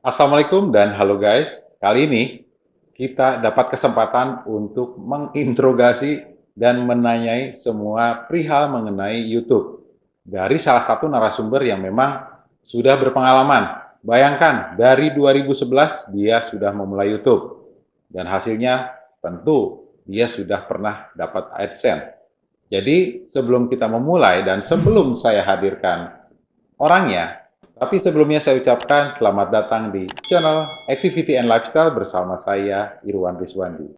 Assalamualaikum dan halo guys. Kali ini kita dapat kesempatan untuk menginterogasi dan menanyai semua perihal mengenai YouTube dari salah satu narasumber yang memang sudah berpengalaman. Bayangkan, dari 2011 dia sudah memulai YouTube dan hasilnya tentu dia sudah pernah dapat AdSense. Jadi sebelum kita memulai dan sebelum saya hadirkan orangnya, tapi sebelumnya saya ucapkan selamat datang di channel Activity and Lifestyle bersama saya, Irwan Rizwandi.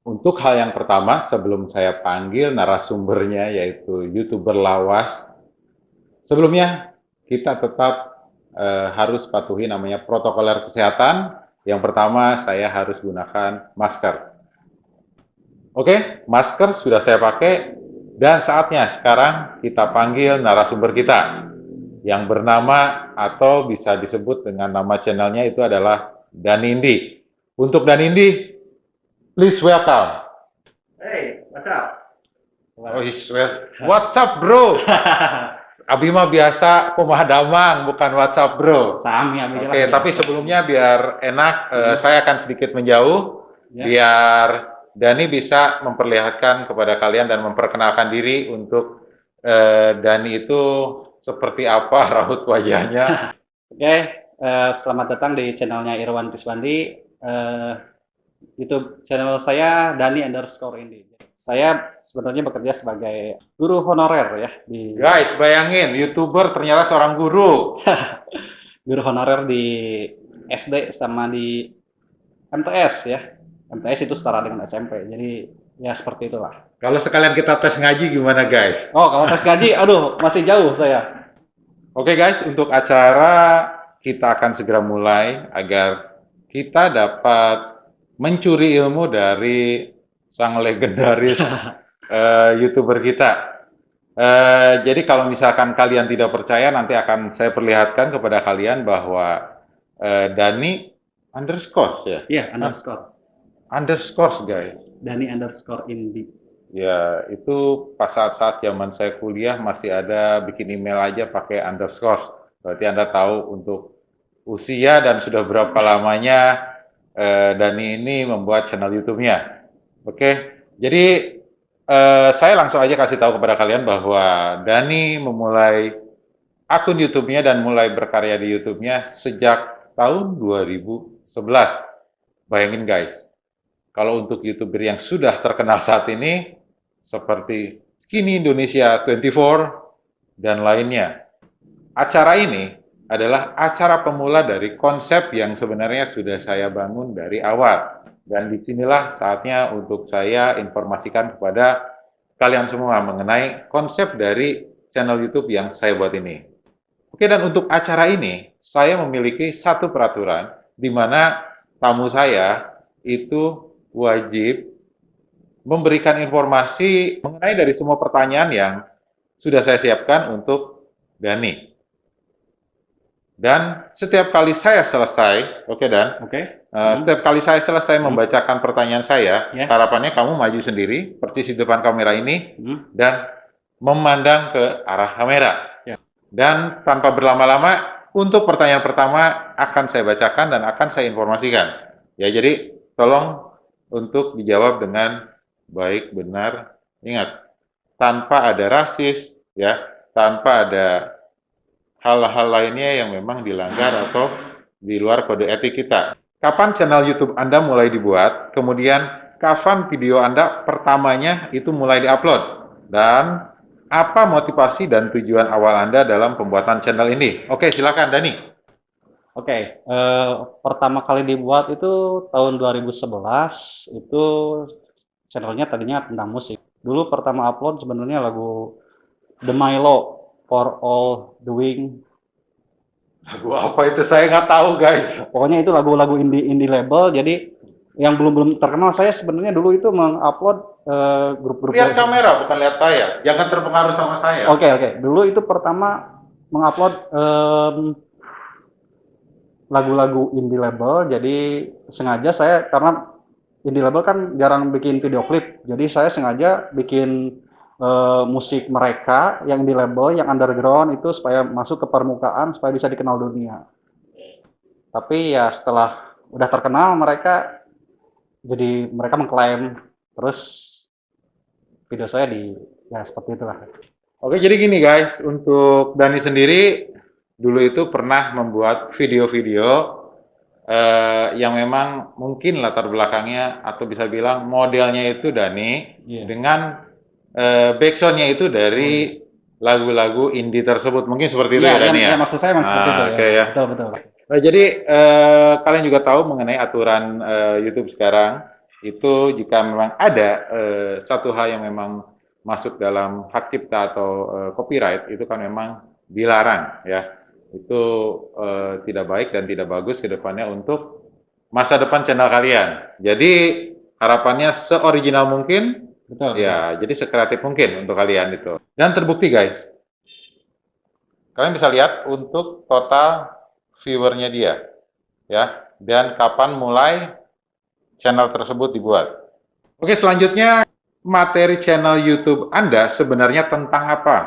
Untuk hal yang pertama, sebelum saya panggil narasumbernya, yaitu YouTuber lawas, sebelumnya kita tetap harus patuhi namanya protokoler kesehatan. Yang pertama, saya harus gunakan masker. Oke, masker sudah saya pakai, dan saatnya sekarang kita panggil narasumber kita yang bernama atau bisa disebut dengan nama channelnya itu adalah Danindi. Untuk Danindi, please welcome. Hey, what's up? Oh, what's up, bro? Abi mah biasa pemadaman, bukan WhatsApp, bro. Sami, Abi. Oke, tapi sebelumnya biar enak, saya akan sedikit menjauh, Ya. biar Dani bisa memperlihatkan kepada kalian dan memperkenalkan diri untuk Dani itu seperti apa raut wajahnya. Oke, selamat datang di channelnya Irwan Rizwandi. YouTube channel saya Dani_Indi. Saya sebenarnya bekerja sebagai guru honorer ya di Guys, bayangin, YouTuber ternyata seorang guru. guru honorer di SD sama di MTS ya. MTS itu setara dengan SMP. Jadi ya seperti itulah. Kalau sekalian kita tes ngaji gimana, guys? Oh, kalau tes ngaji, aduh masih jauh saya. Oke guys, untuk acara kita akan segera mulai agar kita dapat mencuri ilmu dari sang legendaris YouTuber kita. Jadi kalau misalkan kalian tidak percaya, nanti akan saya perlihatkan kepada kalian bahwa Dani underscore ya? Iya, underscore. Underscore guys. Dani_Indi. Ya, itu pas saat-saat zaman saya kuliah masih ada bikin email aja pakai underscore. Berarti Anda tahu untuk usia dan sudah berapa lamanya Dani ini membuat channel YouTube-nya. Oke, jadi saya langsung aja kasih tahu kepada kalian bahwa Dani memulai akun YouTube-nya dan mulai berkarya di YouTube-nya sejak tahun 2011. Bayangin guys, kalau untuk YouTuber yang sudah terkenal saat ini, seperti Skinny Indonesia 24 dan lainnya. Acara ini adalah acara pemula dari konsep yang sebenarnya sudah saya bangun dari awal. Dan disinilah saatnya untuk saya informasikan kepada kalian semua mengenai konsep dari channel YouTube yang saya buat ini. Oke, dan untuk acara ini, saya memiliki satu peraturan di mana tamu saya itu wajib memberikan informasi mengenai dari semua pertanyaan yang sudah saya siapkan untuk Dani. Dan setiap kali saya selesai, oke Dan, setiap kali saya selesai membacakan pertanyaan saya, harapannya kamu maju sendiri, persis di depan kamera ini, dan memandang ke arah kamera. Dan tanpa berlama-lama, untuk pertanyaan pertama akan saya bacakan dan akan saya informasikan. Ya, jadi tolong untuk dijawab dengan baik, benar. Ingat, tanpa ada rasis, ya, tanpa ada hal-hal lainnya yang memang dilanggar atau di luar kode etik kita. Kapan channel YouTube Anda mulai dibuat? Kemudian, kapan video Anda pertamanya itu mulai diupload? Dan apa motivasi dan tujuan awal Anda dalam pembuatan channel ini? Oke, silakan Dani. Oke, pertama kali dibuat itu tahun 2011, itu channelnya tadinya tentang musik. Dulu pertama upload sebenarnya lagu The Milo, For All Doing. Lagu apa itu? Saya nggak tahu guys. Pokoknya itu lagu-lagu indie label, jadi yang belum terkenal. Saya sebenarnya dulu itu mengupload grup-grup. Lihat kamera, bukan lihat saya. Jangan terpengaruh sama saya. Oke. Dulu itu pertama mengupload lagu-lagu indie label, jadi sengaja saya, karena indie label kan jarang bikin video klip, jadi saya sengaja bikin musik mereka yang indie label, yang underground itu supaya masuk ke permukaan, supaya bisa dikenal dunia. Tapi ya setelah udah terkenal mereka, jadi mereka mengklaim, terus video saya ya seperti itulah. Oke, jadi gini guys, untuk Dani sendiri dulu itu pernah membuat video-video yang memang mungkin latar belakangnya atau bisa bilang modelnya itu Dani dengan backsoundnya itu dari lagu-lagu indie tersebut, mungkin seperti itu ya Dani ya? Ya maksud saya memang seperti itu ya. Oke ya. Betul. Nah, jadi kalian juga tahu mengenai aturan YouTube sekarang itu jika memang ada satu hal yang memang masuk dalam hak cipta atau copyright itu kan memang dilarang ya. Itu tidak baik dan tidak bagus ke depannya untuk masa depan channel kalian. Jadi harapannya seoriginal mungkin, Betul. ya jadi sekreatif mungkin untuk kalian itu. Dan terbukti guys, kalian bisa lihat untuk total viewernya dia, ya, dan kapan mulai channel tersebut dibuat. Oke, selanjutnya materi channel YouTube Anda sebenarnya tentang apa?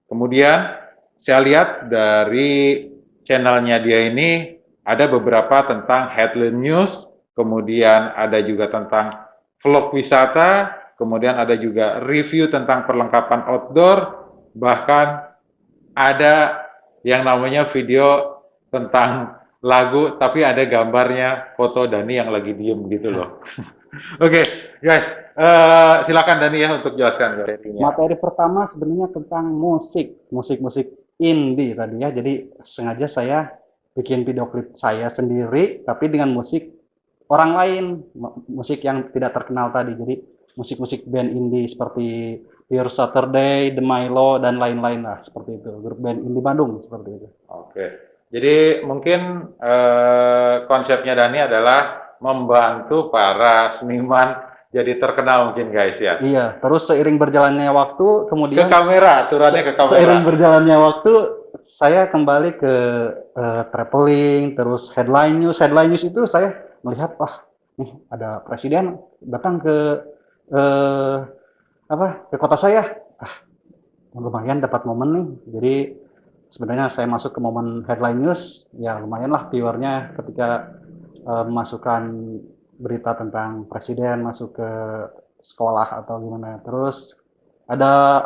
Kemudian saya lihat dari channelnya dia ini ada beberapa tentang headline news, kemudian ada juga tentang vlog wisata, kemudian ada juga review tentang perlengkapan outdoor, bahkan ada yang namanya video tentang lagu, tapi ada gambarnya foto Dani yang lagi diem gitu loh. Oke, guys, silakan Dani ya untuk jelaskan. Materi pertama sebenarnya tentang musik indie tadi ya. Jadi sengaja saya bikin video klip saya sendiri, tapi dengan musik orang lain, musik yang tidak terkenal tadi. Jadi musik-musik band indie seperti Pure Saturday, The Milo, dan lain-lain lah seperti itu. Grup band indie Bandung seperti itu. Oke. Jadi mungkin konsepnya Dani adalah membantu para seniman jadi terkenal mungkin guys ya. Iya, terus seiring berjalannya waktu, kemudian ke kamera, aturannya ke kamera. Seiring berjalannya waktu, saya kembali ke traveling, terus headline news itu saya melihat, wah, nih ada presiden datang ke ke kota saya. Lumayan dapat momen nih. Jadi sebenarnya saya masuk ke momen headline news, ya lumayan lah viewernya ketika memasukkan berita tentang presiden masuk ke sekolah atau gimana. Terus ada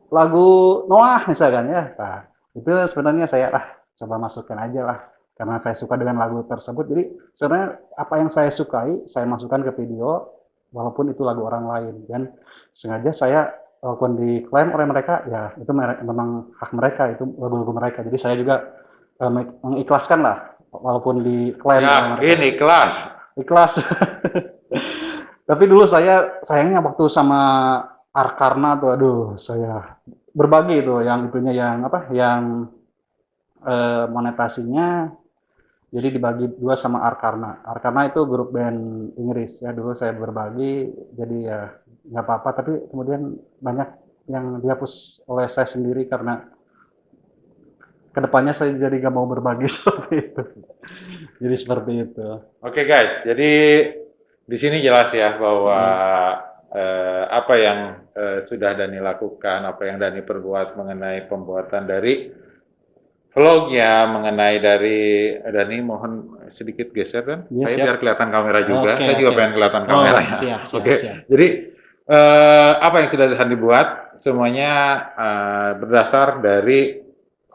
lagu Noah misalkan ya. Nah, itu sebenarnya saya coba masukkan aja lah karena saya suka dengan lagu tersebut. Jadi sebenarnya apa yang saya sukai saya masukkan ke video walaupun itu lagu orang lain, dan sengaja saya walaupun diklaim oleh mereka, ya itu memang hak mereka, itu lagu-lagu mereka. Jadi saya juga mengikhlaskan lah, walaupun diklaim oleh mereka. Yakin Ikhlas. Tapi dulu sayangnya waktu sama Arkarna tuh, aduh, saya berbagi tuh yang itunya yang monetasinya. Jadi dibagi dua sama Arkarna. Arkarna itu grup band Inggris ya, dulu saya berbagi, jadi ya nggak apa-apa, tapi kemudian banyak yang dihapus oleh saya sendiri karena kedepannya saya jadi nggak mau berbagi seperti itu. Jadi seperti itu. Oke guys, jadi di sini jelas ya bahwa apa yang sudah Dani lakukan, apa yang Dani perbuat mengenai pembuatan dari vlognya, mengenai dari Dani, mohon sedikit geser kan, ya, saya siap. biar kelihatan kamera juga, saya juga pengen kelihatan Oh, kamera. siap. Jadi apa yang sudah Dani buat semuanya berdasar dari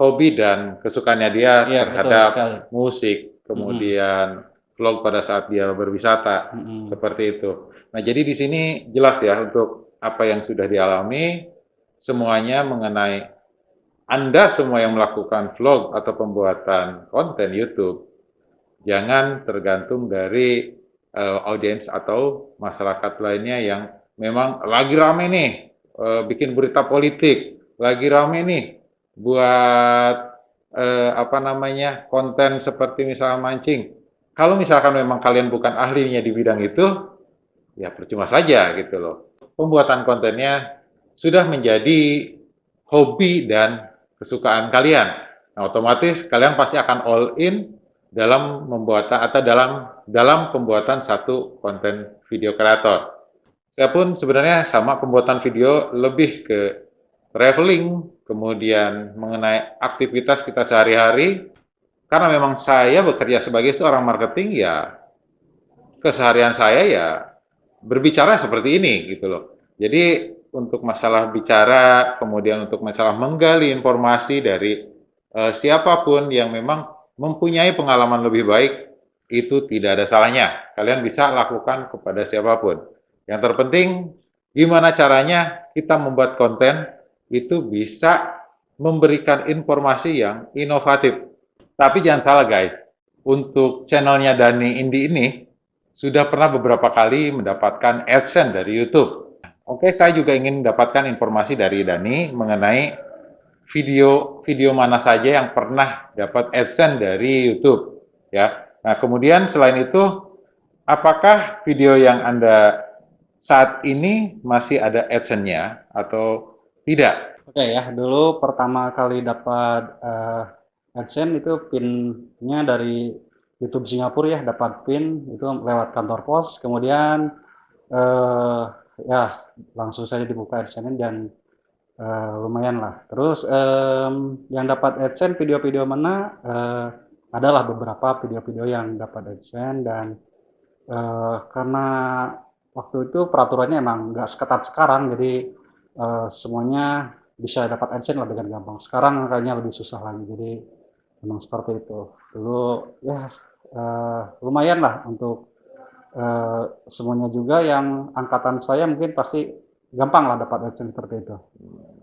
hobi dan kesukaannya dia terhadap musik, kemudian vlog pada saat dia berwisata, seperti itu. Nah, jadi di sini jelas ya untuk apa yang sudah dialami, semuanya mengenai Anda semua yang melakukan vlog atau pembuatan konten YouTube, jangan tergantung dari audiens atau masyarakat lainnya yang memang lagi rame nih bikin berita politik, lagi rame nih buat konten seperti misalnya mancing. Kalau misalkan memang kalian bukan ahlinya di bidang itu, ya percuma saja gitu loh. Pembuatan kontennya sudah menjadi hobi dan kesukaan kalian. Nah, otomatis kalian pasti akan all in dalam membuat atau dalam dalam pembuatan satu konten video kreator. Saya pun sebenarnya sama pembuatan video lebih ke traveling, kemudian mengenai aktivitas kita sehari-hari, karena memang saya bekerja sebagai seorang marketing, ya keseharian saya ya berbicara seperti ini gitu loh. Jadi untuk masalah bicara, kemudian untuk masalah menggali informasi dari siapapun yang memang mempunyai pengalaman lebih baik, itu tidak ada salahnya. Kalian bisa lakukan kepada siapapun. Yang terpenting, gimana caranya kita membuat konten itu bisa memberikan informasi yang inovatif. Tapi jangan salah guys, untuk channelnya Dani Indi ini sudah pernah beberapa kali mendapatkan AdSense dari YouTube. Oke, saya juga ingin mendapatkan informasi dari Dani mengenai video mana saja yang pernah dapat AdSense dari YouTube. Ya, nah kemudian selain itu, apakah video yang Anda saat ini masih ada AdSense-nya atau tidak? Oke ya, dulu pertama kali dapat AdSense itu PIN-nya dari YouTube Singapura ya, dapat PIN itu lewat kantor pos, kemudian ya langsung saja dibuka AdSense dan lumayan lah. Terus yang dapat AdSense video-video mana, adalah beberapa video-video yang dapat AdSense dan karena waktu itu peraturannya emang nggak seketat sekarang, jadi semuanya bisa dapat AdSense lah dengan gampang. Sekarang kayaknya lebih susah lagi, jadi memang seperti itu. Dulu ya lumayan lah untuk semuanya juga yang angkatan saya mungkin pasti gampang lah dapat AdSense seperti itu.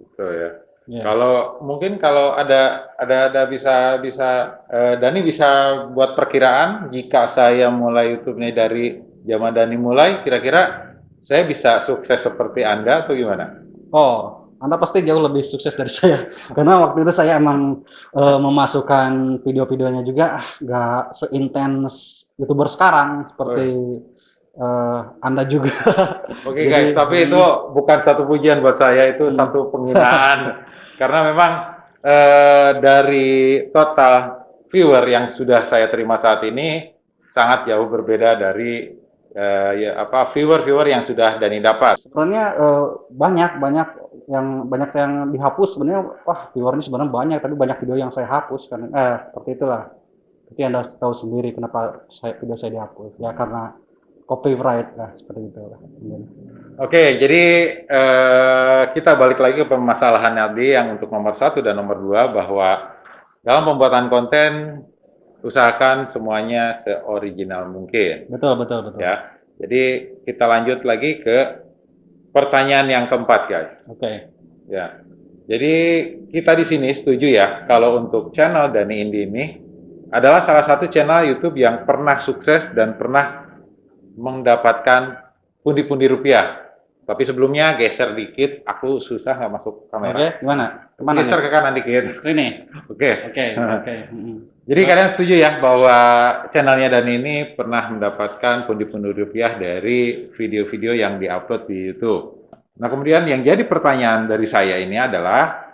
Betul ya. Yeah. Kalau mungkin kalau ada bisa Dani bisa buat perkiraan jika saya mulai YouTube-nya dari zaman Dani mulai, kira-kira saya bisa sukses seperti Anda atau gimana? Oh, Anda pasti jauh lebih sukses dari saya. Karena waktu itu saya emang memasukkan video-videonya juga nggak seintens YouTuber sekarang seperti Anda juga. Oke guys, tapi itu bukan satu pujian buat saya, itu satu penghinaan. Karena memang dari total viewer yang sudah saya terima saat ini sangat jauh berbeda dari viewer yang sudah Dani dapat. Sebenarnya banyak yang dihapus sebenarnya. Wah, viewernya sebenarnya banyak, tapi banyak video yang saya hapus kan. Seperti itulah. Pasti Anda tahu sendiri kenapa video saya dihapus. Ya karena copyright lah, seperti itu. Oke, jadi kita balik lagi ke permasalahan tadi yang untuk nomor 1 dan nomor 2, bahwa dalam pembuatan konten usahakan semuanya seoriginal mungkin. Betul. Ya, jadi kita lanjut lagi ke pertanyaan yang keempat, guys. Oke. Ya, jadi kita di sini setuju ya kalau untuk channel Dani Indi ini adalah salah satu channel YouTube yang pernah sukses dan pernah mendapatkan pundi-pundi rupiah. Tapi sebelumnya geser dikit, aku susah nggak masuk kamera. Oke, gimana? Kemana Geser nih? ke kanan dikit. Sini. Oke. Oke. Jadi kalian setuju ya bahwa channelnya Dani ini pernah mendapatkan pundi-pundi rupiah dari video-video yang diupload di YouTube. Nah kemudian yang jadi pertanyaan dari saya ini adalah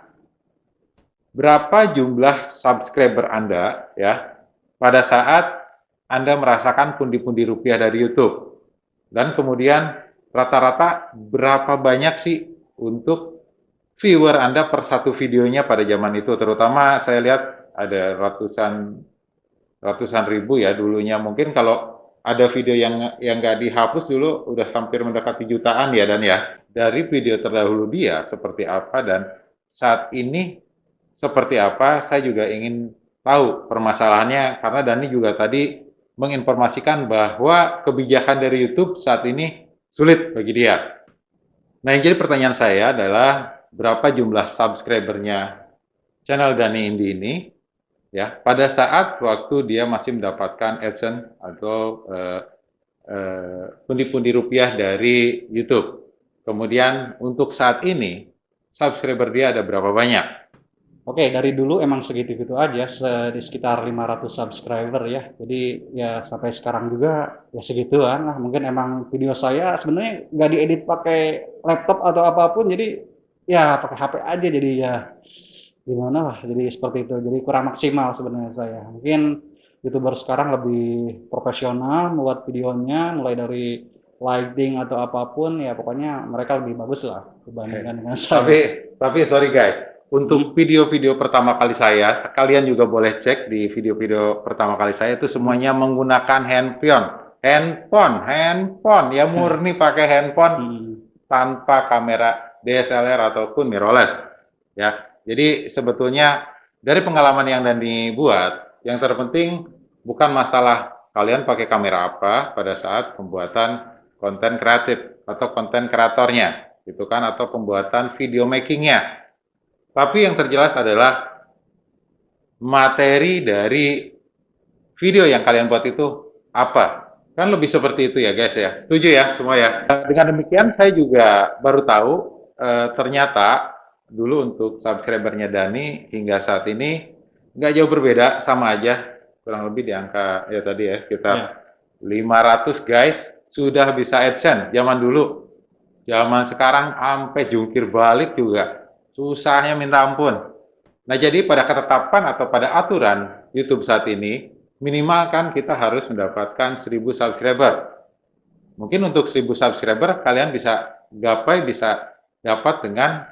berapa jumlah subscriber Anda ya pada saat Anda merasakan pundi-pundi rupiah dari YouTube? Dan kemudian rata-rata berapa banyak sih untuk viewer Anda per satu videonya pada zaman itu? Terutama saya lihat ada ratusan ribu ya dulunya. Mungkin kalau ada video yang nggak dihapus dulu udah hampir mendekati jutaan ya Dan ya. Dari video terdahulu dia seperti apa dan saat ini seperti apa, saya juga ingin tahu permasalahannya karena Dani juga tadi menginformasikan bahwa kebijakan dari YouTube saat ini sulit bagi dia. Nah, yang jadi pertanyaan saya adalah berapa jumlah subscribernya channel Dani Indi ini ya pada saat waktu dia masih mendapatkan AdSense atau pundi-pundi rupiah dari YouTube. Kemudian untuk saat ini subscriber dia ada berapa banyak? Oke, dari dulu emang segitu-gitu aja, di sekitar 500 subscriber ya. Jadi ya sampai sekarang juga ya segituan lah. Mungkin emang video saya sebenarnya nggak diedit pakai laptop atau apapun, jadi ya pakai HP aja. Jadi ya gimana lah, jadi seperti itu. Jadi kurang maksimal sebenarnya saya. Mungkin YouTuber sekarang lebih profesional membuat videonya, mulai dari lighting atau apapun, ya pokoknya mereka lebih bagus lah dibandingkan dengan Tapi, saya. sorry guys, untuk video-video pertama kali saya, kalian juga boleh cek di video-video pertama kali saya itu semuanya menggunakan handphone, ya murni pakai handphone tanpa kamera DSLR ataupun mirrorless, ya. Jadi sebetulnya dari pengalaman yang Dani buat, yang terpenting bukan masalah kalian pakai kamera apa pada saat pembuatan konten kreatif atau konten kreatornya, gitu kan, atau pembuatan video makingnya. Tapi yang terjelas adalah materi dari video yang kalian buat itu apa. Kan lebih seperti itu ya guys ya. Setuju ya semua ya. Dengan demikian saya juga baru tahu ternyata dulu untuk subscribernya Dani hingga saat ini nggak jauh berbeda, sama aja. Kurang lebih di angka ya tadi ya, kita 500 guys sudah bisa AdSense. Zaman dulu, zaman sekarang sampai jungkir balik juga susahnya minta ampun. Nah, jadi pada ketetapan atau pada aturan YouTube saat ini, minimal kan kita harus mendapatkan 1000 subscriber. Mungkin untuk 1000 subscriber kalian bisa gapai, bisa dapat dengan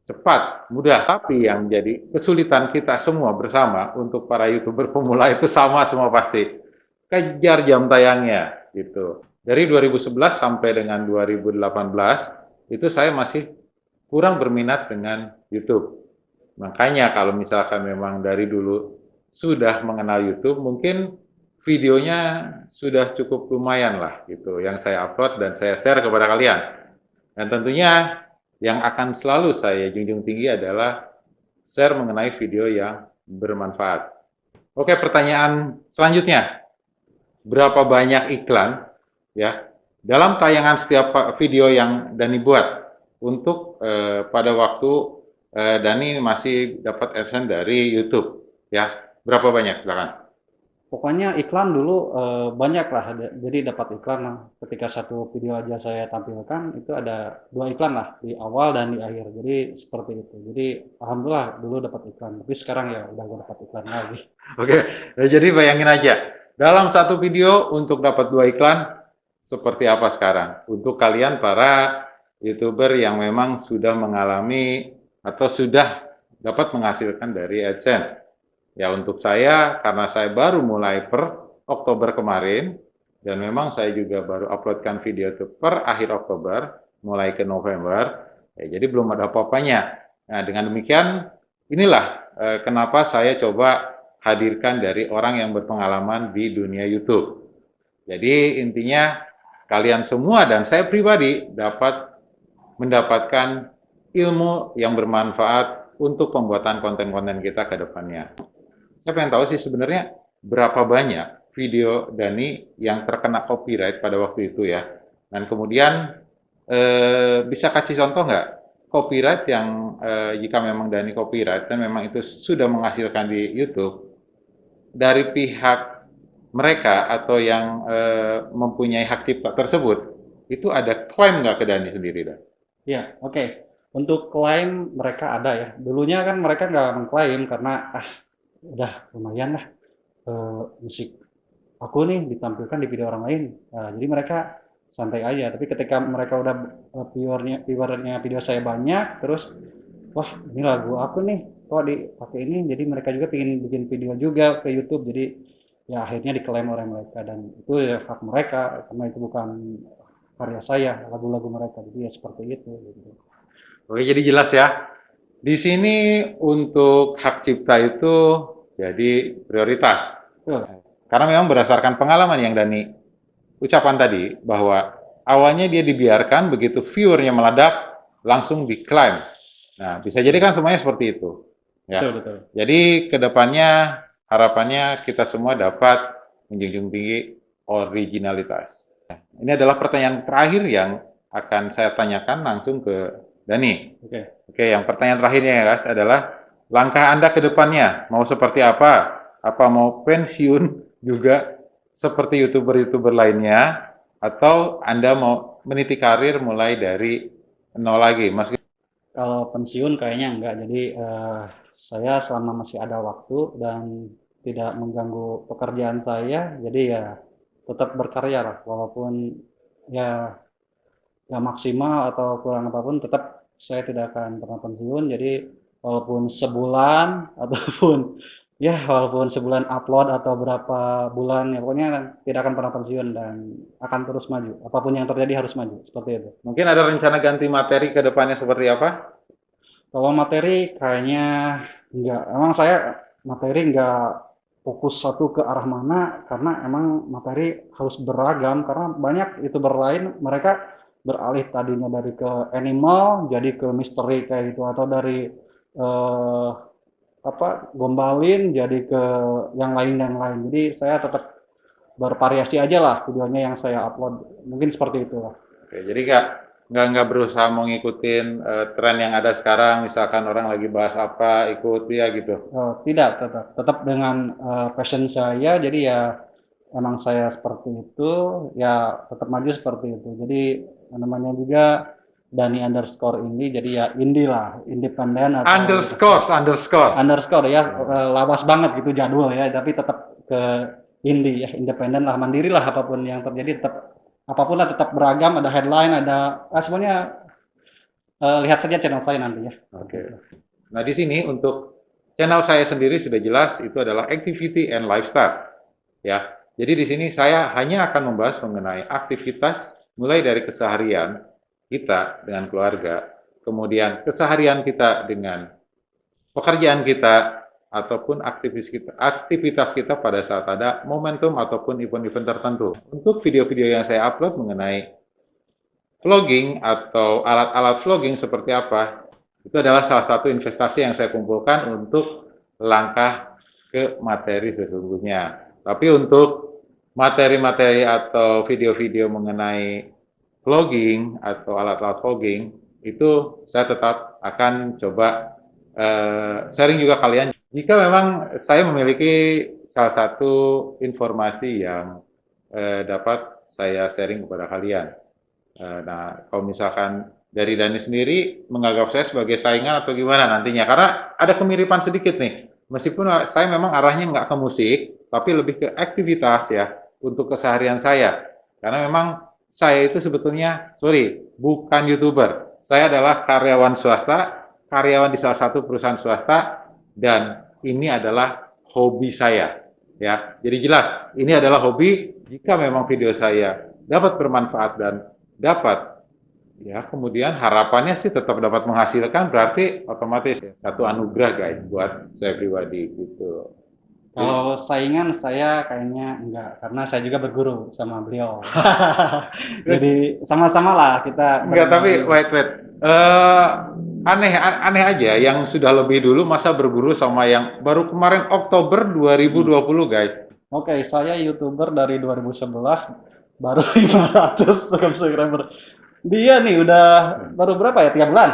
cepat, mudah. Tapi yang jadi kesulitan kita semua bersama untuk para YouTuber pemula itu sama semua pasti. Kejar jam tayangnya gitu. Dari 2011 sampai dengan 2018 itu saya masih kurang berminat dengan YouTube. Makanya kalau misalkan memang dari dulu sudah mengenal YouTube, mungkin videonya sudah cukup lumayan lah gitu yang saya upload dan saya share kepada kalian. Dan tentunya yang akan selalu saya junjung tinggi adalah share mengenai video yang bermanfaat. Oke, pertanyaan selanjutnya. Berapa banyak iklan ya dalam tayangan setiap video yang Dani buat untuk pada waktu Dani masih dapat AdSense dari YouTube ya? Berapa banyak? Silakan. Pokoknya iklan dulu banyak lah, jadi dapat iklan lah. Ketika satu video aja saya tampilkan itu ada 2 iklan lah di awal dan di akhir. Jadi seperti itu. Jadi alhamdulillah dulu dapat iklan, tapi sekarang ya udah gak dapat iklan lagi. Oke, jadi bayangin aja dalam satu video untuk dapat 2 iklan seperti apa sekarang untuk kalian para YouTuber yang memang sudah mengalami atau sudah dapat menghasilkan dari AdSense. Ya untuk saya, karena saya baru mulai per Oktober kemarin, dan memang saya juga baru uploadkan video itu per akhir Oktober, mulai ke November, ya, jadi belum ada apa-apanya. Nah dengan demikian, inilah kenapa saya coba hadirkan dari orang yang berpengalaman di dunia YouTube. Jadi intinya, kalian semua dan saya pribadi dapat mendapatkan ilmu yang bermanfaat untuk pembuatan konten-konten kita ke depannya. Saya pengen tahu sih sebenarnya berapa banyak video Dani yang terkena copyright pada waktu itu ya. Dan kemudian bisa kasih contoh nggak copyright yang jika memang Dani copyright dan memang itu sudah menghasilkan di YouTube dari pihak mereka atau yang mempunyai hak cipta tersebut itu ada klaim nggak ke Dani sendiri Dan? Ya, oke. Untuk klaim mereka ada ya. Dulunya kan mereka nggak mengklaim karena udah lumayan lah musik aku nih ditampilkan di video orang lain. Jadi mereka santai aja. Tapi ketika mereka udah viewernya video saya banyak, terus wah ini lagu aku nih kok dipakai ini, jadi mereka juga pengen bikin video juga ke YouTube. Jadi ya akhirnya diklaim oleh mereka dan itu ya hak mereka karena itu bukan karya saya, lagu-lagu mereka. Jadi ya seperti itu. Gitu. Oke, jadi jelas ya. Di sini untuk hak cipta itu jadi prioritas. Karena memang berdasarkan pengalaman yang Dani ucapan tadi, bahwa awalnya dia dibiarkan, begitu viewernya meledak, langsung diklaim. Nah, bisa jadi kan semuanya seperti itu. Ya. Betul, betul. Jadi kedepannya harapannya kita semua dapat menjunjung tinggi originalitas. Ini adalah pertanyaan terakhir yang akan saya tanyakan langsung ke Dani. Oke, yang pertanyaan terakhirnya ya guys adalah langkah Anda ke depannya mau seperti apa? Apa mau pensiun juga seperti YouTuber-YouTuber lainnya atau Anda mau meniti karir mulai dari nol lagi, Mas? Kalau pensiun kayaknya enggak. Jadi saya selama masih ada waktu dan tidak mengganggu pekerjaan saya, jadi ya tetap berkarya lah, walaupun ya maksimal atau kurang apapun, tetap saya tidak akan pernah pensiun. Jadi walaupun sebulan ataupun ya walaupun sebulan upload atau berapa bulan, ya pokoknya tidak akan pernah pensiun dan akan terus maju. Apapun yang terjadi harus maju, seperti itu. Mungkin ada rencana ganti materi ke depannya seperti apa? Kalau materi kayaknya enggak, emang saya materi enggak fokus satu ke arah mana, karena emang materi harus beragam, karena banyak youtuber lain mereka beralih tadinya dari ke animal jadi ke misteri kayak gitu, atau dari eh, gombalin jadi ke yang lain. Jadi saya tetap bervariasi aja lah videonya yang saya upload, mungkin seperti itu lah. Oke, jadi nggak berusaha mau ngikutin tren yang ada sekarang, misalkan orang lagi bahas apa, ikut ya gitu. Tidak, tetap dengan passion saya, jadi ya emang saya seperti itu, ya tetap maju seperti itu. Jadi namanya juga Dani underscore ini, jadi ya indie lah, independen atau underscore ya, lawas banget gitu jadul ya, tapi tetap ke indie ya, independen lah, mandiri lah, apapun yang terjadi tetap, apapun lah tetap beragam, ada headline, ada semuanya, lihat saja channel saya nanti ya. Oke. Nah, di sini untuk channel saya sendiri sudah jelas itu adalah activity and lifestyle. Ya. Jadi di sini saya hanya akan membahas mengenai aktivitas mulai dari keseharian kita dengan keluarga, kemudian keseharian kita dengan pekerjaan kita, ataupun aktivitas kita pada saat ada momentum ataupun event-event tertentu. Untuk video-video yang saya upload mengenai vlogging atau alat-alat vlogging seperti apa, itu adalah salah satu investasi yang saya kumpulkan untuk langkah ke materi sesungguhnya. Tapi untuk materi-materi atau video-video mengenai vlogging atau alat-alat vlogging, itu saya tetap akan coba sharing juga kalian. Jika memang saya memiliki salah satu informasi yang dapat saya sharing kepada kalian. Nah, kalau misalkan dari Dani sendiri menganggap saya sebagai saingan atau gimana nantinya? Karena ada kemiripan sedikit nih. Meskipun saya memang arahnya nggak ke musik, tapi lebih ke aktivitas ya, untuk keseharian saya. Karena memang saya itu sebetulnya, bukan YouTuber. Saya adalah karyawan swasta, karyawan di salah satu perusahaan swasta, dan ini adalah hobi saya. Ya, jadi jelas, ini adalah hobi. Jika memang video saya dapat bermanfaat dan dapat, ya kemudian harapannya sih tetap dapat menghasilkan, berarti otomatis satu anugerah guys buat saya pribadi gitu. Kalau saingan saya kayaknya enggak, karena saya juga berguru sama beliau. Jadi sama-sama lah kita. Enggak, tapi wait. Aneh aja yang sudah lebih dulu masa berguru sama yang baru kemarin Oktober 2020 guys. Oke, saya YouTuber dari 2011, baru 500 subscriber. Dia nih udah baru berapa ya? 3 bulan?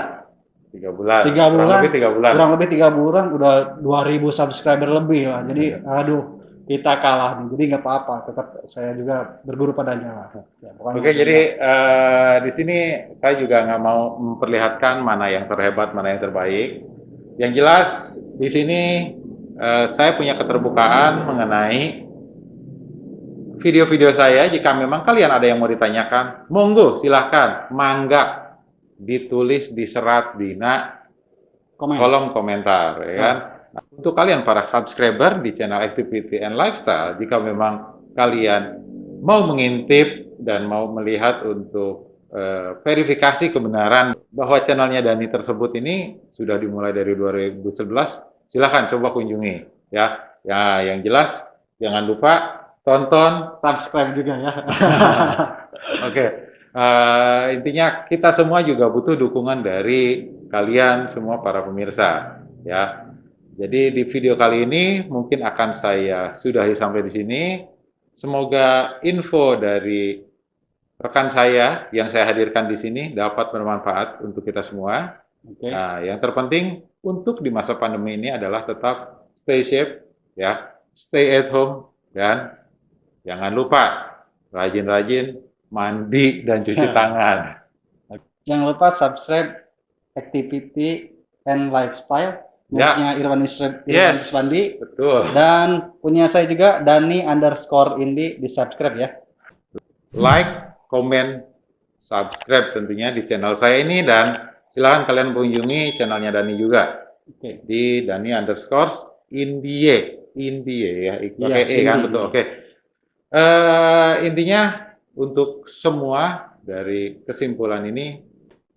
3 bulan. 3 bulan. Kurang lebih 3 bulan. Udah 2000 subscriber lebih lah. Jadi aduh, kita kalah nih. Jadi nggak apa-apa, tetap saya juga berguru padanya lah. Ya, Oke, jadi di sini saya juga nggak mau memperlihatkan mana yang terhebat, mana yang terbaik. Yang jelas di sini saya punya keterbukaan mengenai video-video saya. Jika memang kalian ada yang mau ditanyakan, monggo silahkan, mangga ditulis, diserat di kolom komentar, ya kan? Nah, untuk kalian para subscriber di channel Activity and Lifestyle, jika memang kalian mau mengintip dan mau melihat untuk verifikasi kebenaran bahwa channelnya Dani tersebut ini sudah dimulai dari 2011, silahkan coba kunjungi, ya. Ya, yang jelas jangan lupa tonton, subscribe juga ya. Oke. Intinya kita semua juga butuh dukungan dari kalian semua para pemirsa, ya. Jadi di video kali ini mungkin akan saya sudahi sampai di sini. Semoga info dari rekan saya yang saya hadirkan di sini dapat bermanfaat untuk kita semua. Okay. Nah, yang terpenting untuk di masa pandemi ini adalah tetap stay safe, ya, stay at home, dan jangan lupa rajin-rajin mandi dan cuci tangan. Jangan lupa subscribe Activity and Lifestyle Miliknya Irwan Yes, Iswandi. betul. Dan punya saya juga, Dani_Indi, di subscribe ya. Like, comment, subscribe tentunya di channel saya ini, dan silahkan kalian kunjungi channelnya Dani juga. Oke. Di Dani_Indie ya, pakai E kan, betul. Oke. Intinya untuk semua dari kesimpulan ini,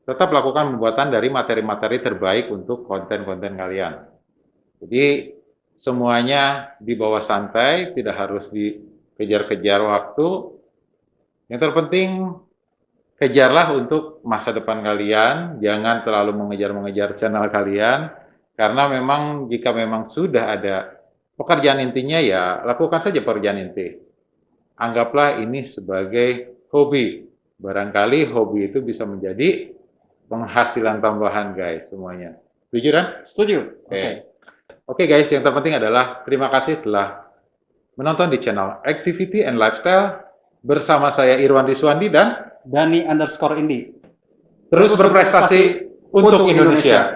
tetap lakukan pembuatan dari materi-materi terbaik untuk konten-konten kalian. Jadi semuanya di bawah santai, tidak harus dikejar-kejar waktu. Yang terpenting kejarlah untuk masa depan kalian, jangan terlalu mengejar-mengejar channel kalian, karena memang jika memang sudah ada pekerjaan intinya, ya lakukan saja pekerjaan inti. Anggaplah ini sebagai hobi. Barangkali hobi itu bisa menjadi penghasilan tambahan, guys, semuanya. Setuju kan? Setuju. Oke, guys, yang terpenting adalah terima kasih telah menonton di channel Activity and Lifestyle bersama saya Irwan Iswandi dan Dani_Indi. terus berprestasi untuk Indonesia.